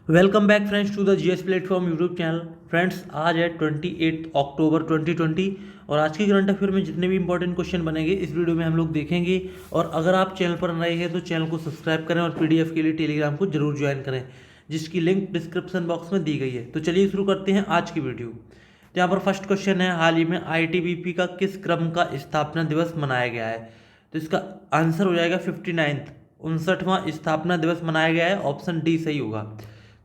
Welcome back friends to the GS platform YouTube channel. Friends आज है 28 अक्टूबर 2020 और आज की करंट अफेयर में जितने भी इंपॉर्टेंट क्वेश्चन बनेंगे इस वीडियो में हम लोग देखेंगे। और अगर आप चैनल पर नए हैं तो चैनल को सब्सक्राइब करें और पीडीएफ के लिए टेलीग्राम को जरूर ज्वाइन करें, जिसकी लिंक डिस्क्रिप्शन बॉक्स में दी गई है। तो चलिए शुरू करते हैं आज की वीडियो। जहाँ पर फर्स्ट क्वेश्चन है, हाल ही में आईटीबीपी का किस क्रम का स्थापना दिवस मनाया गया है? तो इसका आंसर हो जाएगा 59वां 59वां स्थापना दिवस मनाया गया है। ऑप्शन डी सही होगा।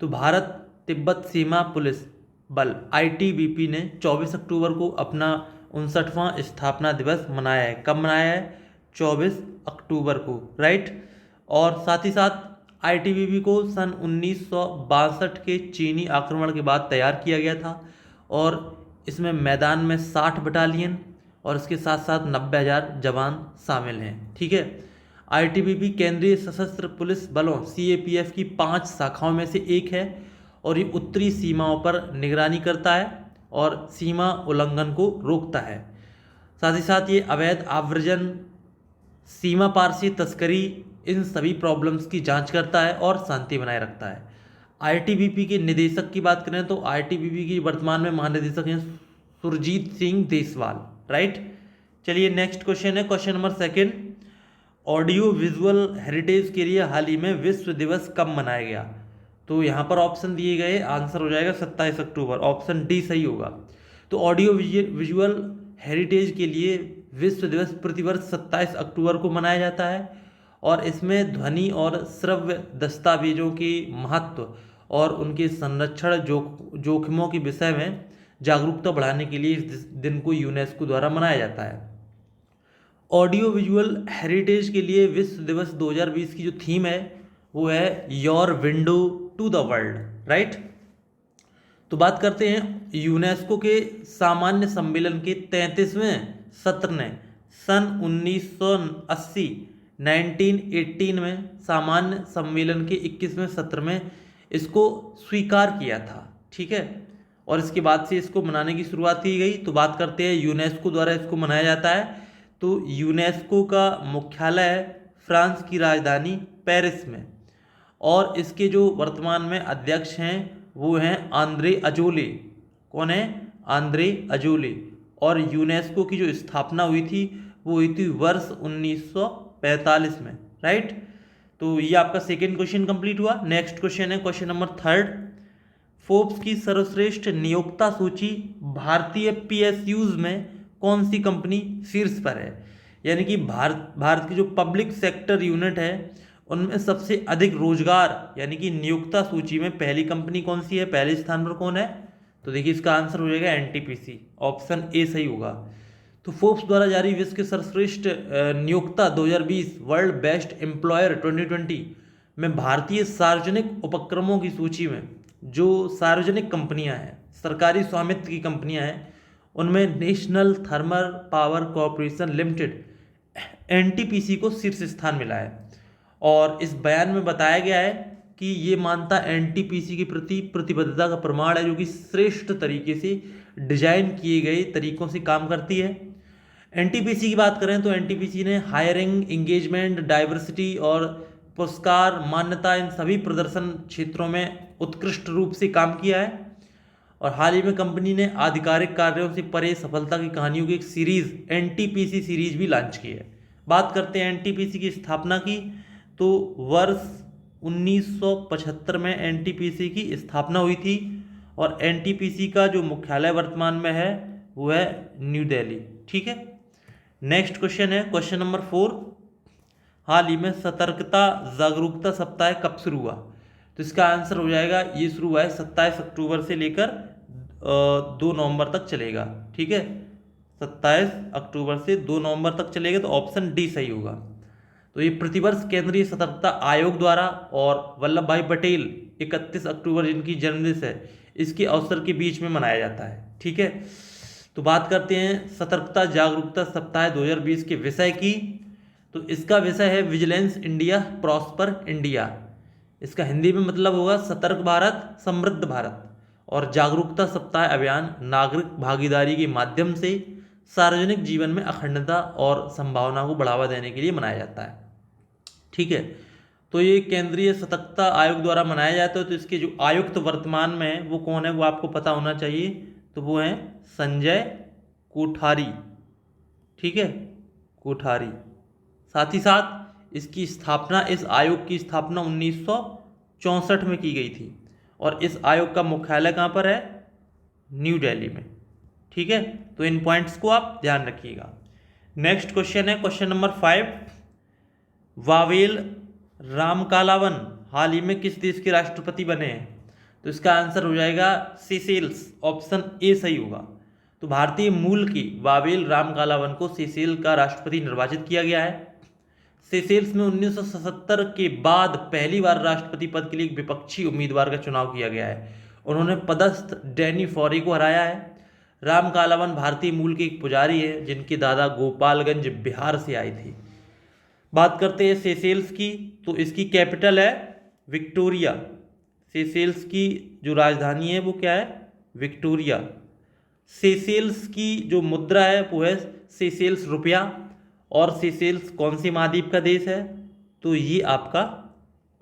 तो भारत तिब्बत सीमा पुलिस बल आईटीबीपी ने 24 अक्टूबर को अपना 59वां स्थापना दिवस मनाया है। कब मनाया है? 24 अक्टूबर को, राइट। और साथ ही साथ आईटीबीपी को सन 1962 के चीनी आक्रमण के बाद तैयार किया गया था और इसमें मैदान में 60 बटालियन और इसके साथ साथ 90,000 जवान शामिल हैं। ठीक है। आईटीबीपी केंद्रीय सशस्त्र पुलिस बलों सीएपीएफ की 5 शाखाओं में से एक है और ये उत्तरी सीमाओं पर निगरानी करता है और सीमा उल्लंघन को रोकता है। साथ ही साथ ये अवैध आव्रजन, सीमा पार से तस्करी, इन सभी प्रॉब्लम्स की जांच करता है और शांति बनाए रखता है। आईटीबीपी के निदेशक की बात करें तो आईटीबीपी की वर्तमान में महानिदेशक हैं सुरजीत सिंह देसवाल, राइट। चलिए नेक्स्ट क्वेश्चन है, question number second. Audio visual heritage के लिए हाल ही में विश्व दिवस कब मनाया गया? तो यहाँ पर ऑप्शन दिए गए, आंसर हो जाएगा 27 अक्टूबर। ऑप्शन डी सही होगा। तो ऑडियो विजुअल हेरिटेज के लिए विश्व दिवस प्रतिवर्ष 27 अक्टूबर को मनाया जाता है और इसमें ध्वनि और श्रव्य दस्तावेजों के महत्व और उनके संरक्षण जोखिमों के विषय में जागरूकता बढ़ाने के लिए इस दिन को यूनेस्को द्वारा मनाया जाता है। ऑडियो विजुअल हेरिटेज के लिए विश्व दिवस 2020 की जो थीम है वो है your window to the world, right. तो बात करते हैं यूनेस्को के सामान्य सम्मेलन के 33वें सत्र ने सन 1980 1918 में सामान्य सम्मेलन के 21वें सत्र में इसको स्वीकार किया था। ठीक है। और इसके बाद से इसको मनाने की शुरुआत की गई। तो बात करते हैं यूनेस्को द्वारा इसको मनाया जाता है। तो यूनेस्को का मुख्यालय है फ्रांस की राजधानी पेरिस में और इसके जो वर्तमान में अध्यक्ष हैं वो हैं आंद्रे अजोले। कौन है? Andre Azoulay. और यूनेस्को की जो स्थापना हुई थी वो हुई थी वर्ष 1945 में, राइट। तो ये आपका सेकेंड क्वेश्चन कंप्लीट हुआ। नेक्स्ट क्वेश्चन है क्वेश्चन नंबर थर्ड। फोर्ब्स की सर्वश्रेष्ठ नियोक्ता सूची भारतीय पीएसयूज में कौन सी कंपनी शीर्ष पर है? यानी कि भारत की जो पब्लिक सेक्टर यूनिट है उनमें सबसे अधिक रोजगार यानी कि नियोक्ता सूची में पहली कंपनी कौन सी है? पहले स्थान पर कौन है? तो देखिए इसका आंसर हो जाएगा एनटीपीसी। ऑप्शन ए सही होगा। तो फोर्ब्स द्वारा जारी विश्व के सर्वश्रेष्ठ नियोक्ता 2020 वर्ल्ड बेस्ट एम्प्लॉयर 2020 में भारतीय सार्वजनिक उपक्रमों की सूची में जो सार्वजनिक कंपनियां हैं, सरकारी स्वामित्व की कंपनियां हैं, उनमें national thermal power corporation limited NTPC को शीर्ष स्थान मिला है। और इस बयान में बताया गया है कि ये मानता एनटीपीसी के प्रति प्रतिबद्धता का प्रमाण है, जो कि श्रेष्ठ तरीके से डिजाइन किए गए तरीकों से काम करती है। एनटीपीसी की बात करें तो एनटीपीसी ने हायरिंग, एंगेजमेंट, डाइवर्सिटी और पुरस्कार, मान्यता, इन सभी प्रदर्शन क्षेत्रों में उत्कृष्ट रूप से काम किया है। और हाल ही में कंपनी ने आधिकारिक कार्यों से परे सफलता की कहानियों की एक सीरीज एनटीपीसी सीरीज भी लॉन्च की है। बात करते हैं एनटीपीसी की स्थापना की। तो वर्ष 1975 में एनटीपीसी की स्थापना हुई थी और एनटीपीसी का जो मुख्यालय वर्तमान में है वो है न्यू दिल्ली। ठीक है। नेक्स्ट क्वेश्चन है क्वेश्चन नंबर 4। हाल ही में सतर्कता जागरूकता सप्ताह कब शुरू हुआ? तो इसका आंसर हो जाएगा, ये शुरू हुआ है 27 अक्टूबर से लेकर 2 नवंबर तक चलेगा। ठीक है। 27 अक्टूबर से 2 नवंबर तक चलेगा। तो ऑप्शन डी सही होगा। तो ये प्रतिवर्ष केंद्रीय सतर्कता आयोग द्वारा और वल्लभ भाई पटेल 31 अक्टूबर जिनकी जन्मदिन है इसके अवसर के बीच में मनाया जाता है। ठीक है। तो बात करते हैं सतर्कता जागरूकता सप्ताह 2020 के विषय की। तो इसका विषय है विजिलेंस इंडिया प्रॉस्पर इंडिया। इसका हिंदी में मतलब होगा सतर्क भारत समृद्ध भारत। और जागरूकता सप्ताह अभियान नागरिक भागीदारी के माध्यम से सार्वजनिक जीवन में अखंडता और संभावना को बढ़ावा देने के लिए मनाया जाता है। ठीक है। तो तो ये केंद्रीय सतर्कता आयोग द्वारा मनाया जाता है। तो इसके जो आयुक्त वर्तमान में है वो कौन है, वो आपको पता होना चाहिए। तो वो है संजय कोठारी, ठीक है, कोठारी। साथ ही साथ इसकी स्थापना, इस आयोग की स्थापना 1964 में की गई थी और इस आयोग का मुख्यालय कहाँ पर है, न्यू दिल्ली में, ठीक है। तो इन पॉइंट्स को आप ध्यान रखिएगा। नेक्स्ट क्वेश्चन है क्वेश्चन नंबर 5। वावेल रामकालावन हाल ही में किस देश के राष्ट्रपति बने हैं? तो इसका आंसर हो जाएगा सीशेल्स, ऑप्शन ए सही होगा। तो भारतीय मूल की वावेल रामकालावन को सीशेल का राष्ट्रपति निर्वाचित किया गया है। सीशेल्स में 1977 के बाद पहली बार राष्ट्रपति पद के लिए एक विपक्षी उम्मीदवार का चुनाव किया गया है। उन्होंने पदस्थ डैनी फॉरी को हराया है। रामकालावन भारतीय मूल के एक पुजारी है जिनके दादा गोपालगंज बिहार से आए थे। बात करते हैं सेशेल्स की, तो इसकी कैपिटल है विक्टोरिया। सेशेल्स की जो राजधानी है वो क्या है, विक्टोरिया। सेशेल्स की जो मुद्रा है वो है सेशेल्स रुपया। और सेशेल्स कौन सी महाद्वीप का देश है, तो ये आपका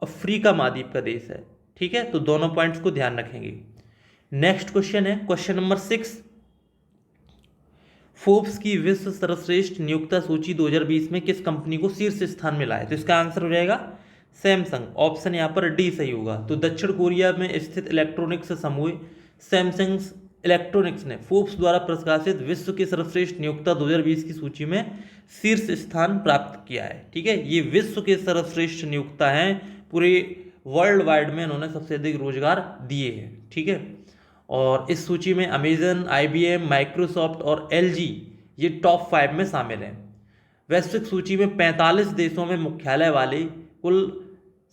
अफ्रीका महाद्वीप का देश है, ठीक है। तो दोनों पॉइंट्स को ध्यान रखेंगे। नेक्स्ट क्वेश्चन है क्वेश्चन नंबर 6। फोर्ब्स की विश्व सर्वश्रेष्ठ नियोक्ता सूची 2020 में किस कंपनी को शीर्ष स्थान मिला है? तो इसका आंसर हो जाएगा सैमसंग, ऑप्शन यहाँ पर डी सही होगा। तो दक्षिण कोरिया में स्थित इलेक्ट्रॉनिक्स समूह सैमसंग इलेक्ट्रॉनिक्स ने फोर्ब्स द्वारा प्रकाशित विश्व के सर्वश्रेष्ठ नियोक्ता 2020 की सूची में शीर्ष स्थान प्राप्त किया है, ठीक है। ये विश्व के सर्वश्रेष्ठ नियोक्ता हैं, पूरे वर्ल्ड वाइड में इन्होंने सबसे अधिक रोजगार दिए हैं, ठीक है। और इस सूची में अमेजन, IBM, माइक्रोसॉफ्ट और LG ये टॉप 5 में शामिल हैं। वैश्विक सूची में 45 देशों में मुख्यालय वाली कुल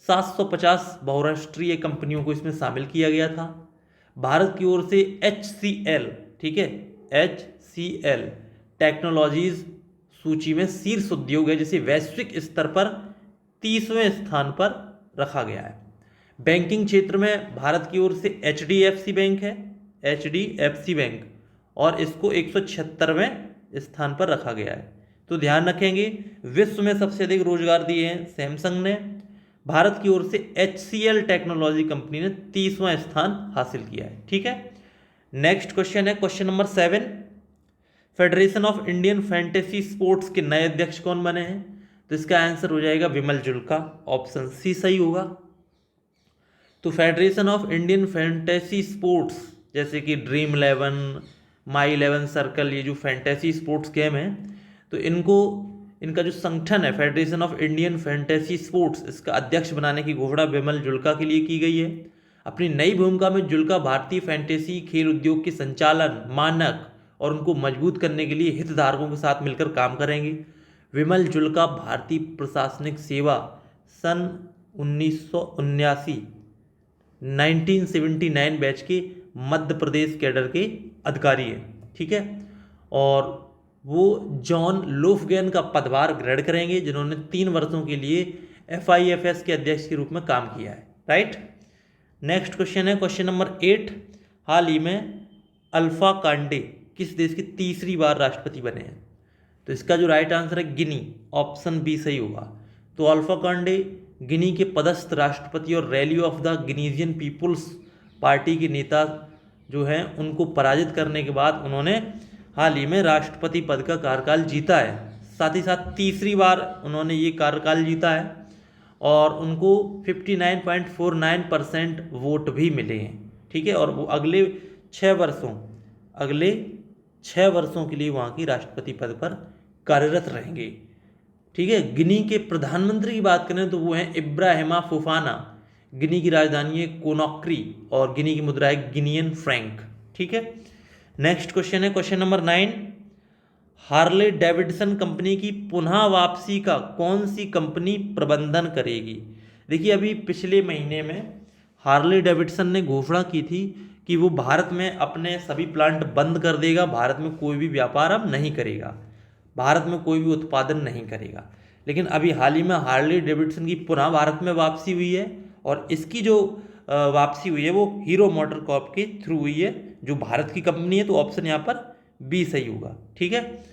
750 बहुराष्ट्रीय कंपनियों को इसमें शामिल किया गया था। भारत की ओर से HCL, ठीक है, HCL टेक्नोलॉजीज सूची में शीर्ष उद्योग है जिसे वैश्विक स्तर पर 30वें स्थान पर रखा गया है। बैंकिंग क्षेत्र में भारत की ओर से HDFC बैंक है, HDFC बैंक, और इसको 176वें स्थान पर रखा गया है। तो ध्यान रखेंगे, विश्व में सबसे अधिक रोजगार दिए हैं सैमसंग ने। भारत की ओर से HCL टेक्नोलॉजी कंपनी ने 30वां स्थान हासिल किया है, ठीक है। नेक्स्ट क्वेश्चन है question number 7। Federation of Indian fantasy sports के नए अध्यक्ष कौन बने हैं? तो इसका आंसर हो जाएगा विमल जुल्का, ऑप्शन सी सही होगा। तो federation of Indian fantasy sports जैसे कि ड्रीम 11, माई 11 सर्कल, ये जो फैंटेसी स्पोर्ट्स गेम है, तो इनका जो संगठन है federation of Indian fantasy sports, इसका अध्यक्ष बनाने की घोषणा विमल जुल्का के लिए की गई है। अपनी नई भूमिका में जुल्का भारतीय फैंटेसी खेल उद्योग के संचालन, मानक और उनको मजबूत करने के लिए हितधारकों के साथ मिलकर काम करेंगे। विमल जुल्का भारतीय प्रशासनिक सेवा सन 1979 बैच के मध्य प्रदेश कैडर के अधिकारी हैं, ठीक है। और वो जॉन लोफगेन का पदभार ग्रहण करेंगे जिन्होंने 3 वर्षों के लिए FIFS के अध्यक्ष के रूप में काम किया है, राइट। नेक्स्ट क्वेश्चन है क्वेश्चन नंबर 8। हाल ही में अल्फा कांडे किस देश के तीसरी बार राष्ट्रपति बने हैं? तो इसका जो राइट आंसर है गिनी, ऑप्शन बी सही होगा। तो अल्फा कांडे गिनी के पदस्थ राष्ट्रपति और rally of the Guinean people's party के नेता जो हैं उनको पराजित करने के बाद उन्होंने हाल ही में राष्ट्रपति पद का कार्यकाल जीता है। साथ ही साथ तीसरी बार उन्होंने ये कार्यकाल जीता है और उनको 59.49% वोट भी मिले हैं, ठीक है। और वो अगले 6 वर्षों के लिए वहाँ की राष्ट्रपति पद पर कार्यरत रहेंगे, ठीक है। गिनी के प्रधानमंत्री की बात करें तो वो हैं इब्राहिमा फोफाना। गिनी की राजधानी है कोनोक्री और गिनी की मुद्रा है गिनियन फ्रैंक, ठीक है। नेक्स्ट क्वेश्चन है question number 9। Harley Davidson company की पुनः वापसी का कौन सी कंपनी प्रबंधन करेगी? देखिए, अभी पिछले महीने में हार्ले डेविडसन ने घोषणा की थी कि वो भारत में अपने सभी प्लांट बंद कर देगा, भारत में कोई भी व्यापार अब नहीं करेगा, भारत में कोई भी उत्पादन नहीं करेगा। लेकिन अभी हाल ही में हार्ले डेविडसन की पुनः भारत में वापसी हुई है और इसकी जो वापसी हुई है वो हीरो मोटर कॉर्प के थ्रू हुई है जो भारत की कंपनी है। तो ऑप्शन यहाँ पर बी सही होगा, ठीक है।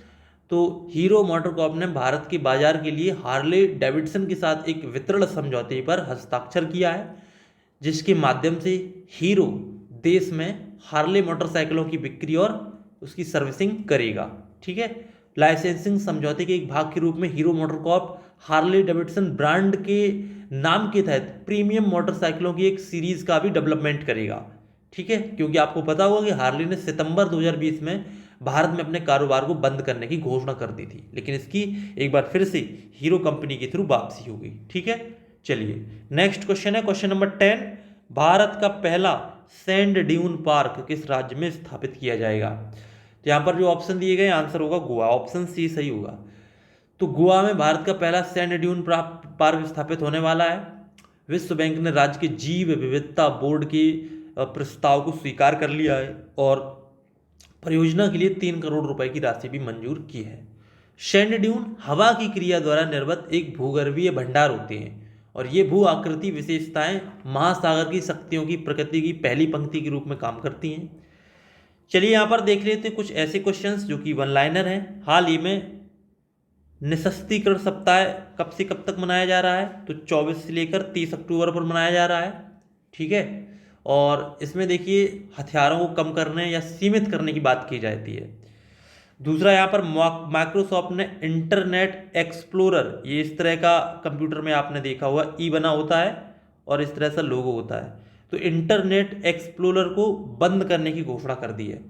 तो हीरो मोटरकॉर्प ने भारत के बाजार के लिए हार्ले डेविडसन के साथ एक वितरण समझौते पर हस्ताक्षर किया है, जिसके माध्यम से हीरो देश में हार्ले मोटरसाइकिलों की बिक्री और उसकी सर्विसिंग करेगा। ठीक है, लाइसेंसिंग समझौते के एक भाग के रूप में hero MotoCorp Harley Davidson brand के नाम के तहत प्रीमियम मोटरसाइकिलों की एक सीरीज का भी डेवलपमेंट करेगा। ठीक है, क्योंकि आपको पता होगा कि हार्ले ने सितंबर 2020 में भारत में अपने कारोबार को बंद करने की घोषणा कर दी थी, लेकिन इसकी एक बार फिर से हीरो कंपनी के थ्रू वापसी होगी। ठीक है, चलिए नेक्स्ट क्वेश्चन है क्वेश्चन नंबर 10। भारत का पहला सैंड ड्यून पार्क किस राज्य में स्थापित किया जाएगा? तो यहाँ पर जो ऑप्शन दिए गए आंसर होगा गोवा, ऑप्शन सी सही होगा। तो गोवा में भारत का पहला सैंड ड्यून पार्क स्थापित होने वाला है। विश्व बैंक ने राज्य के जीव विविधता बोर्ड के प्रस्ताव को स्वीकार कर लिया है और परियोजना के लिए 3 करोड़ रुपए की राशि भी मंजूर की है। सैंड ड्यून हवा की क्रिया द्वारा निर्मित एक भूगर्भीय भंडार होते हैं और ये भू आकृति विशेषताएं महासागर की शक्तियों की प्रकृति की पहली पंक्ति के रूप में काम करती हैं। चलिए यहाँ पर देख लेते हैं कुछ ऐसे क्वेश्चंस जो कि वन लाइनर हैं। हाल ही में निशस्त्रीकरण सप्ताह कब से कब तक मनाया जा रहा है? तो 24 से लेकर 30 अक्टूबर पर मनाया जा रहा है। ठीक है, और इसमें देखिए हथियारों को कम करने या सीमित करने की बात की जाती है। दूसरा यहाँ पर माइक्रोसॉफ्ट ने इंटरनेट एक्सप्लोरर, ये इस तरह का कंप्यूटर में आपने देखा हुआ ई बना होता है और इस तरह से लोगो होता है, तो इंटरनेट एक्सप्लोरर को बंद करने की घोषणा कर दी है।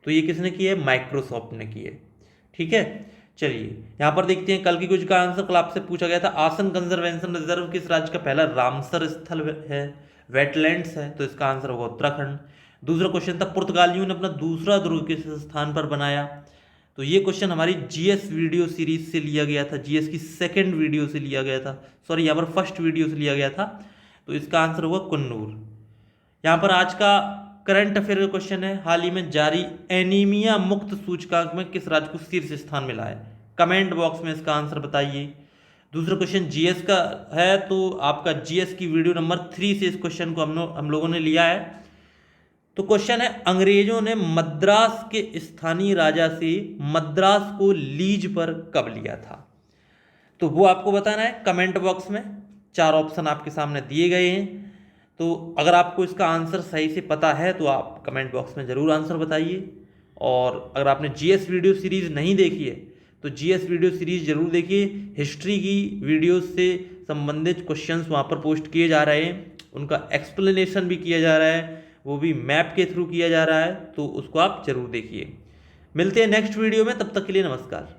तो ये किसने की है? माइक्रोसॉफ्ट ने की है। ठीक है, चलिए यहाँ पर देखते हैं कल की कुछ का आंसर। कल आपसे पूछा गया था आसन कंजर्वेशन रिजर्व किस राज्य का पहला रामसर स्थल है, वेटलैंड्स है, तो इसका आंसर होगा उत्तराखंड। दूसरा क्वेश्चन था पुर्तगालियों ने अपना दूसरा दुर्ग किस स्थान पर बनाया? तो ये क्वेश्चन हमारी जीएस वीडियो सीरीज से लिया गया था, जीएस की सेकंड वीडियो से लिया गया था, सॉरी यहाँ पर फर्स्ट वीडियो से लिया गया था, तो इसका आंसर होगा कुन्नूर। यहाँ पर आज का करंट अफेयर का क्वेश्चन है, हाल ही में जारी एनीमिया मुक्त सूचकांक में किस राज्य को शीर्ष स्थान मिला है? कमेंट बॉक्स में इसका आंसर बताइए। दूसरा क्वेश्चन जीएस का है, तो आपका जीएस की वीडियो नंबर 3 से इस क्वेश्चन को हम लोगों ने लिया है। तो क्वेश्चन है अंग्रेजों ने मद्रास के स्थानीय राजा से मद्रास को लीज पर कब लिया था? तो वो आपको बताना है कमेंट बॉक्स में। 4 ऑप्शन आपके सामने दिए गए हैं, तो अगर आपको इसका आंसर सही से पता है तो आप कमेंट बॉक्स में ज़रूर आंसर बताइए। और अगर आपने जीएस वीडियो सीरीज़ नहीं देखी है तो जीएस वीडियो सीरीज़ जरूर देखिए। हिस्ट्री की वीडियोस से संबंधित क्वेश्चंस वहाँ पर पोस्ट किए जा रहे हैं, उनका एक्सप्लेनेशन भी किया जा रहा है, वो भी मैप के थ्रू किया जा रहा है, तो उसको आप जरूर देखिए। मिलते हैं नेक्स्ट वीडियो में, तब तक के लिए नमस्कार।